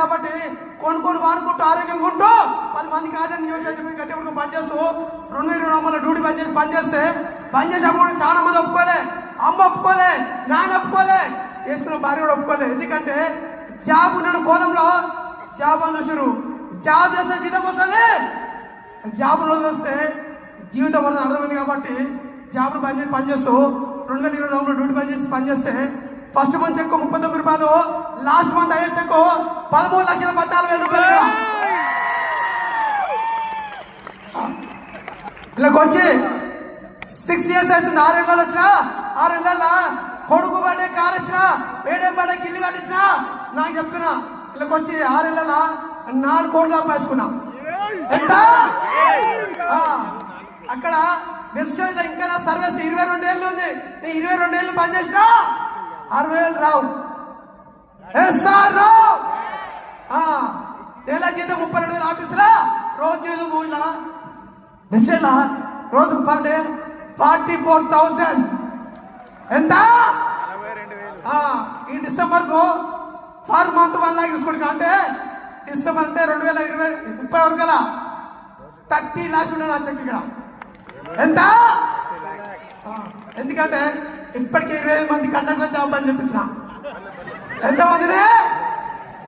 కాబట్టి కొనుక్కొని వాడుకుంటూ ఆరోగ్యంగా ఉంటూ 10 మందికి ఆదాయం చెప్పి గట్టి ఉడుకు పనిచేస్తూ 220 డ్యూటీ పనిచేస్తే పనిచేసినప్పుడు చాలా మంది ఒప్పుకోలే, అమ్మ ఒప్పుకోలే, నాన్న ఒప్పుకోలే, చేసుకున్న భార్య కూడా ఒప్పుకోలే. ఎందుకంటే జాబ్ ఉన్నాడు కోలంలో జాబ్ అని చూసారు. జాబ్ చేస్తే జీతం వస్తుంది, జాబ్ రోజు వస్తే జీవితం వస్తుంది అర్థమైంది. కాబట్టి జాబ్ను పనిచేస్తూ 2020 డ్యూటీ పనిచేస్తే ఫస్ట్ మంత్ చెక్ 39 రూపాయలు, లాస్ట్ మంత్ అయ్యే చెక్ 13,14,000 ఇలాగ వచ్చి 6 years అవుతుంది. 6 ఏళ్ళు వచ్చినా 6 ఏళ్ళ కొడుకు పడే కారు వచ్చినా ఏడేం పడే కిల్లి కట్టించినా నాకు చెప్తున్నా ఇలాగ వచ్చి 6 ఏళ్ళ 4 కోట్లు సంపాదించుకున్నా. ఎంత అక్కడ బెస్ట్ ఇంకా నా సర్వీస్ 22 ఏళ్ళు ఉంది. నేను 22 ఏళ్ళు పనిచేసినా 60,000 రావు. నెల జీతం 32,000 ఆఫీసులా, రోజు జీతం మూడులా బెస్ట్లా రోజుకు పర్ డే 44,000. ఎంత ఈ డిసెంబర్ కు ఫర్ మంత్ 1 లాక్ తీసుకోండి. అంటే డిసెంబర్ అంటే 2030 వరకు 30 lakhs ఉండే నా చెక్ ఇక్కడ. ఎంత? ఎందుకంటే ఇప్పటికే 20 మంది కండక్టర్ జాబ్ అని చెప్పించిన. ఎంతమందినే